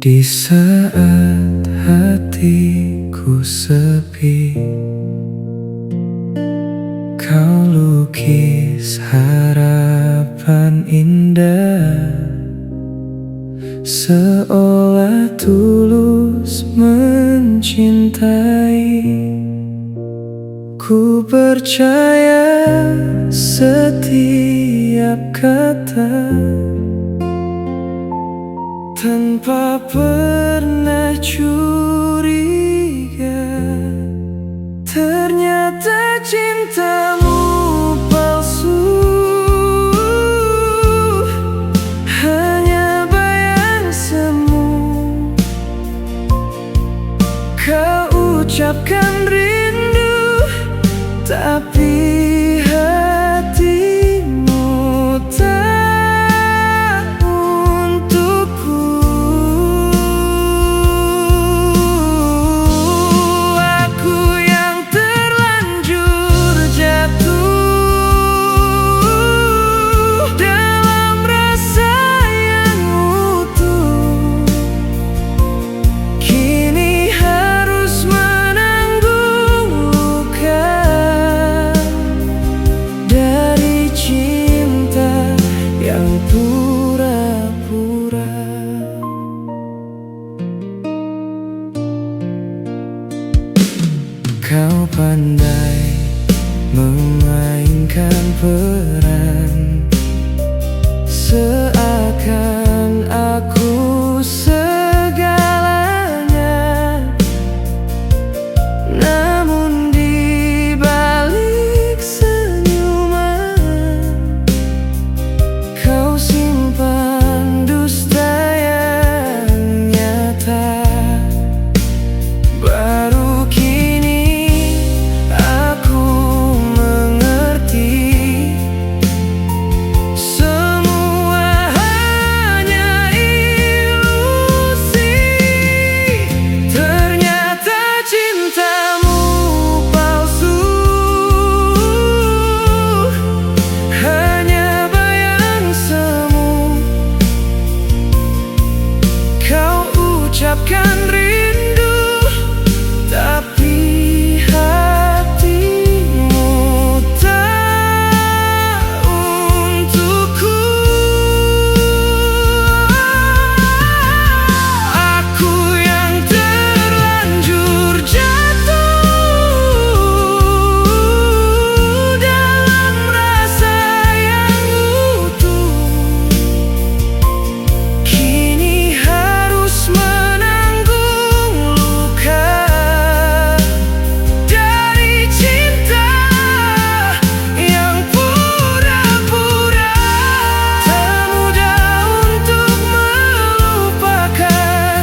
Di saat hatiku sepi, kau lukis harapan indah, seolah tulus mencintai. Ku percaya setiap kata, tanpa pernah curiga. Ternyata cintamu palsu, hanya bayang semu. Kau ucapkan rindu, tapi hatimu tak untukku. Aku yang terlanjur jatuh dalam rasa yang utuh, kini harus menanggung luka dari cinta yang pura-pura. Kau pandai memainkan peran, seakan aku segalanya. Namun di balik senyuman, kau simpan dusta yang nyata. Baru kini aku mengerti, semua hanya ilusi. Ternyata cintamu palsu, hanya bayang semu. Kau ucapkan rindu, tapi hatimu tak untukku. Aku yang terlanjur jatuh dalam rasa yang utuh, kini harus menanggung luka dari cinta yang pura-pura. Tak mudah untuk melupakan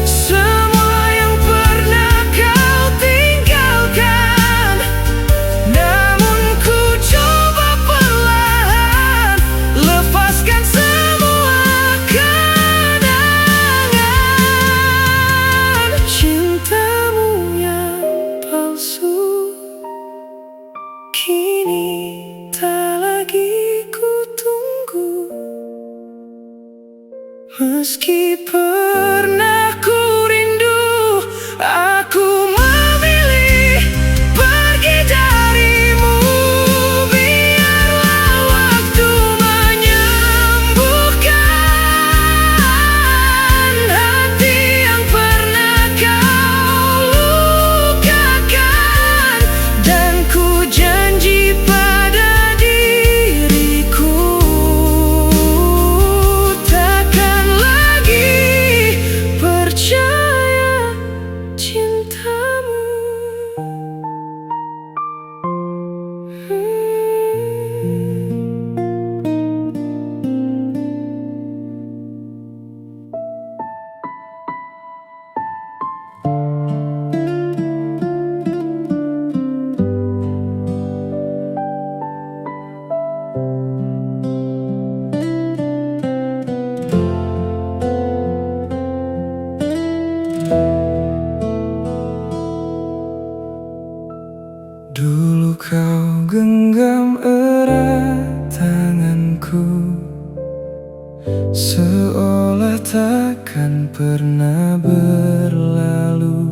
semua yang pernah kau tinggalkan. Namun ku coba perlahan lepaskan semua kenangan. Cintamu yang palsu kini tak lagi ku tunggu. Meski pernah ku rindu, aku memilih pergi darimu. Biarlah waktu menyembuhkan hati yang pernah kau lukakan. Dan ku janji pada diriku, takkan lagi percaya cintamu. Dulu kau genggam erat tanganku, seolah Seolah takkan pernah berlalu,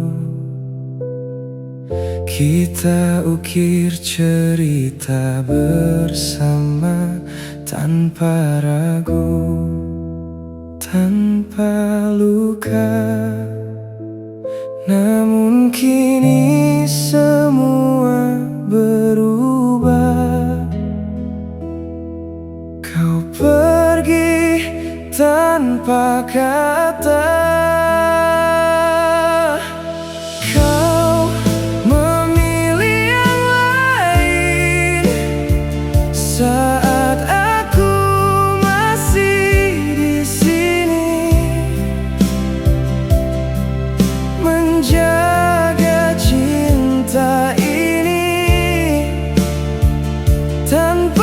kita ukir cerita bersama tanpa ragu, tanpa luka. Namun kini semua berubah. Kau pergi tanpa kata. Kau memilih yang lain saat aku masih di sini, menjaga cinta ini tanpa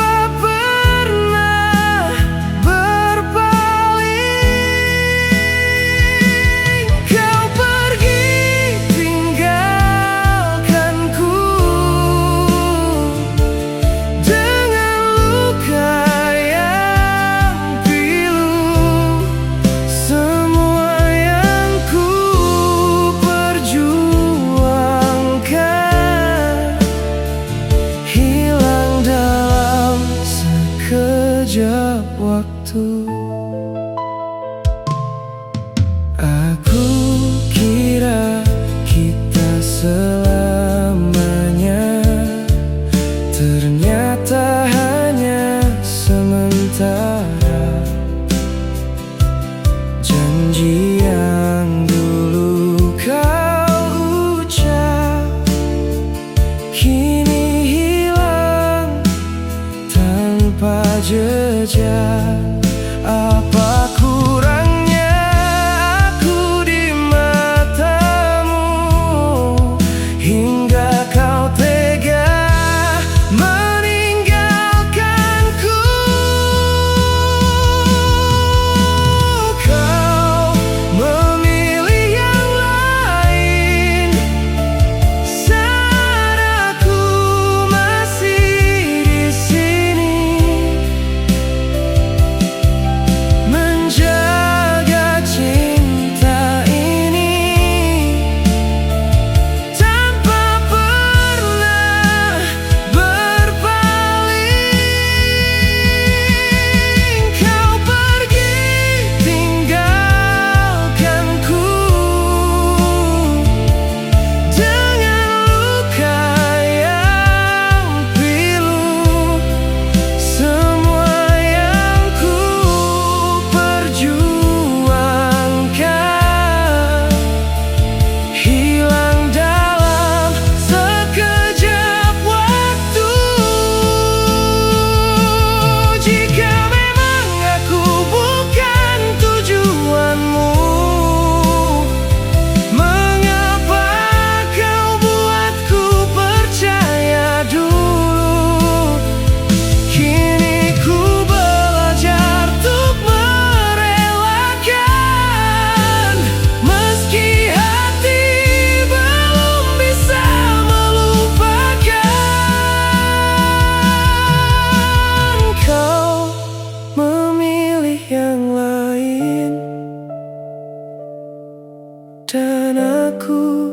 sekejap waktu. Aku kira kita selamanya, ternyata hanya sementara. Janji yang dulu kau ucap kini hilang tanpa jejak. Apa kurangnya aku di matamu hingga kau tega meninggalkanku? Kau memilih yang lain saat aku masih di sini, menjaga cinta ini tanpa pernah berpaling. Kau pergi tinggalkanku dengan luka yang pilu. Semua yang ku perjuangkan hilang dalam sekejap waktu. Jika memang aku bukan tujuanmu, mengapa kau buatku percaya dulu? Kini ku belajar untuk merelakan, meski hati belum bisa melupakan. Kau memilih yang lain dan aku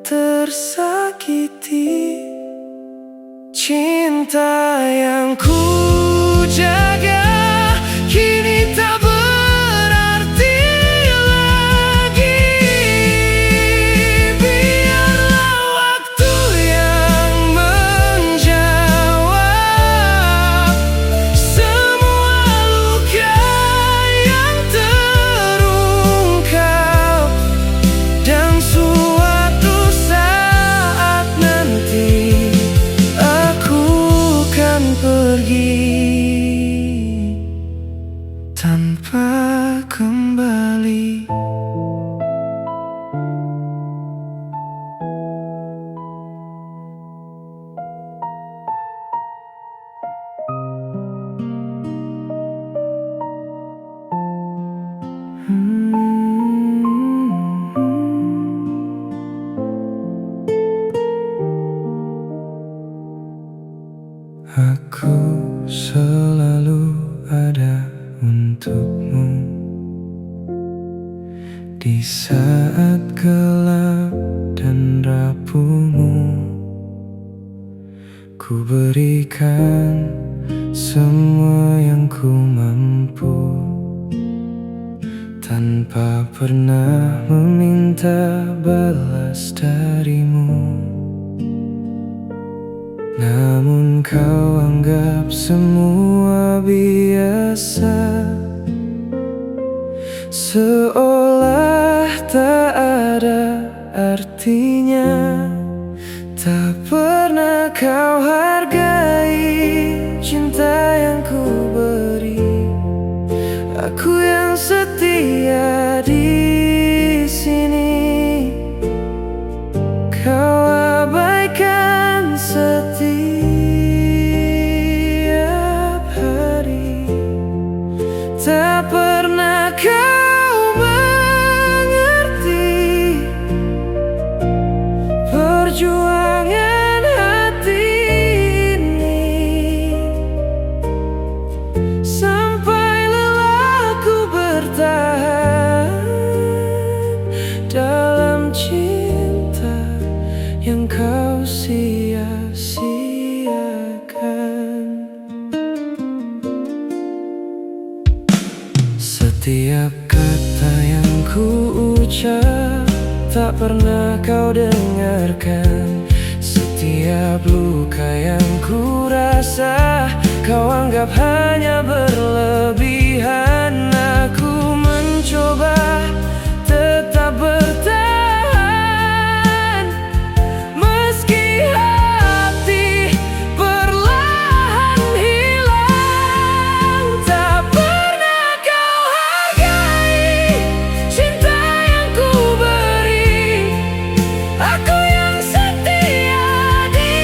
tersakiti. Cinta yang ku jaga kini tak berarti lagi. Biarlah waktu yang menjawab semua luka yang terungkap, dan suatu saat nanti aku kan pergi tanpa kembali. Aku selalu ada untukmu Di saat gelap dan rapuhmu, ku berikan semua yang ku mampu, tanpa pernah meminta balas darimu. Namun kau anggap semua biasa, seolah tak ada artinya. Tak pernah kau hargai cinta yang ku beri, aku yang setia di sini. Kau abaikan setiap hari, tak pernah kau mengerti perjuangan hati ini. Sampai lelah ku bertahan dalam cinta yang kau sia-siakan. Setiap kata yang ku ucap tak pernah kau dengarkan. Setiap luka yang ku rasa kau anggap hanya berlebihan. Aku mencoba tetap bertahan, meski hati perlahan hilang. Tak pernah kau hargai cinta yang ku beri, aku yang setia di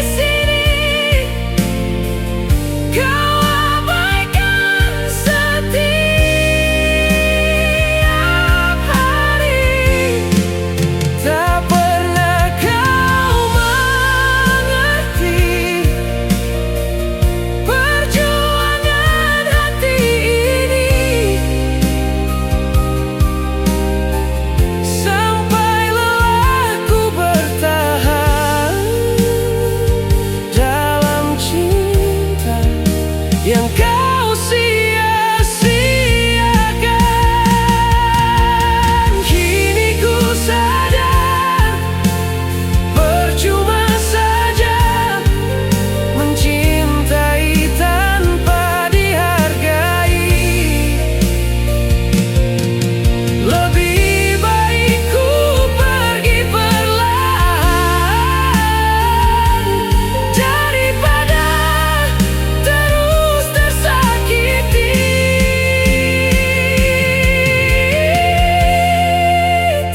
sini. Kau abaikan setiap hari, tak pernah kau mengerti perjuangan hati ini. Sampai lelah ku bertahan dalam cinta yang kau sia-siakan. Kini ku sadar percuma saja mencintai tanpa dihargai. Lebih baik ku pergi perlahan daripada terus tersakiti.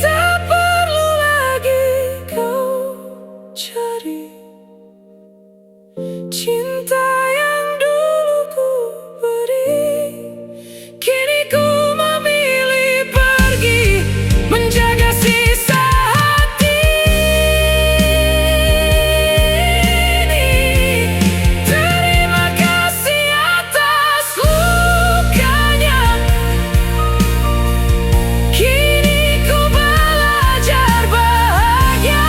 Tak perlu lagi kau cari cinta yang dulu ku beri. Kini ku memilih pergi menjaga sisa hati ini. Terima kasih atas lukanya, kini ku belajar bahagia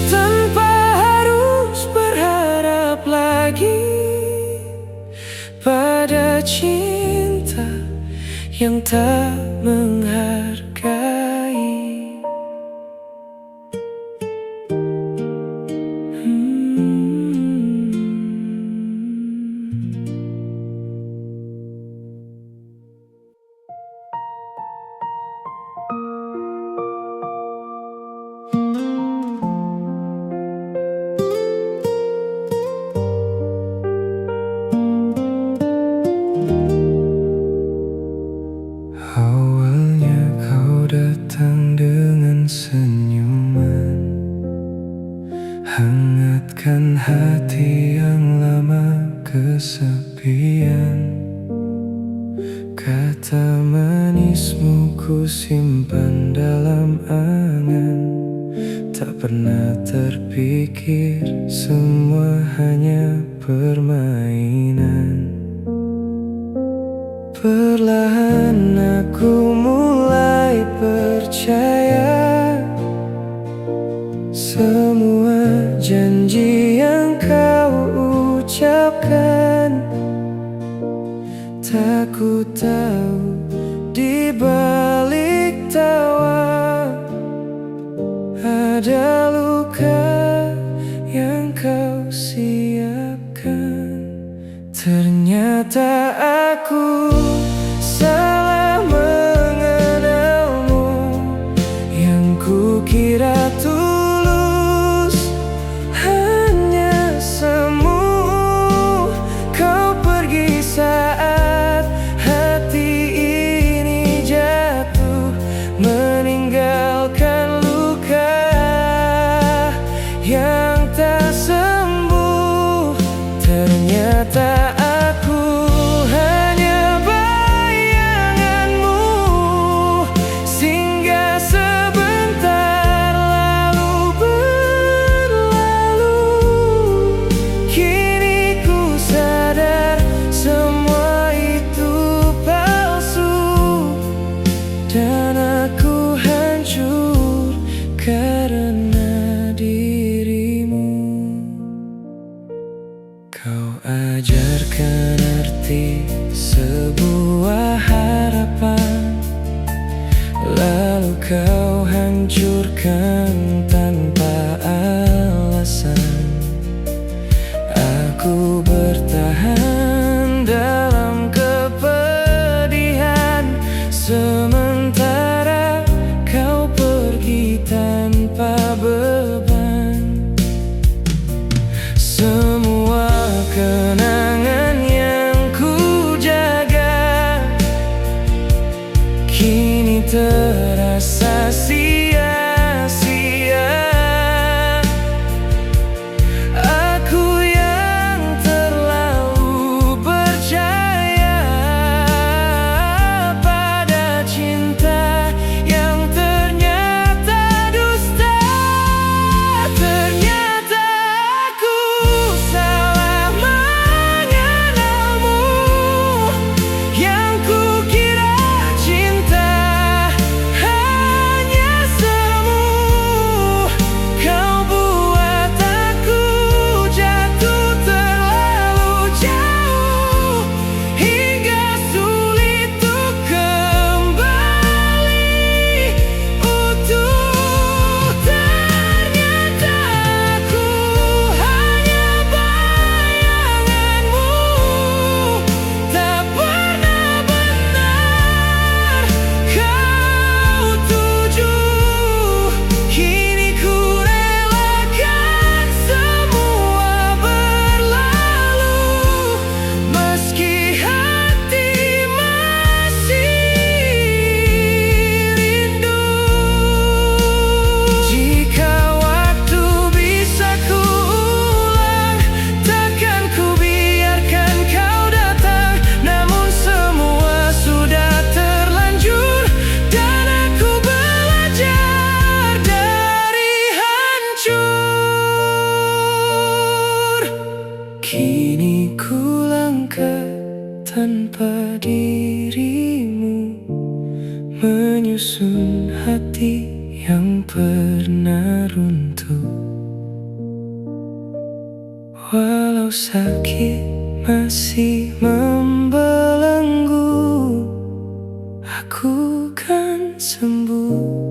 tanpa harus berharap lagi pada cinta yang tak menghargai. Awalnya kau datang dengan senyuman, hangatkan hati yang lama kesepian. Kata manismu ku simpan dalam angan, tak pernah terpikir semua hanya permainan. Perlahan aku mulai percaya semua janji yang kau ucapkan. Tak ku tahu di balik tawa ada luka yang kau siapkan. Ternyata aku salah mengenalmu. Yang kukira tulus hanya semu. Kau pergi saat hati ini jatuh, meninggalkan luka yang tak sembuh. Ternyata aku hanya bayanganmu, singgah sebentar lalu berlalu. Kini ku sadar semua itu palsu, dan aku hancur karena dirimu. Kau ajarkan arti sebuah harapan, lalu kau hancurkan tanpa alasan. Aku bertahan dalam kepedihan, sementara kau pergi tanpa beban. Semua kenangan yang ku jaga kini terasa sia-sia. Aku yang terlalu percaya pada cinta yang ternyata dusta. Ternyata aku salah mengenalmu. Yang kukira cinta hanya semu. Kau buat aku jatuh terlalu jauh, hingga sulit untuk kembali utuh. Ternyata aku hanya bayanganmu, tak pernah benar kau tuju. Kini ku relakan semua berlalu, meski hati masih rindu. Jika waktu bisa kuulang, takkan ku biarkan kau datang. Namun semua sudah terlanjur, dan aku belajar dari hancur. Kini ku langkah tanpa dirimu, menyusun hati yang pernah runtuh. Walau sakit masih membelenggu, aku kan sembuh.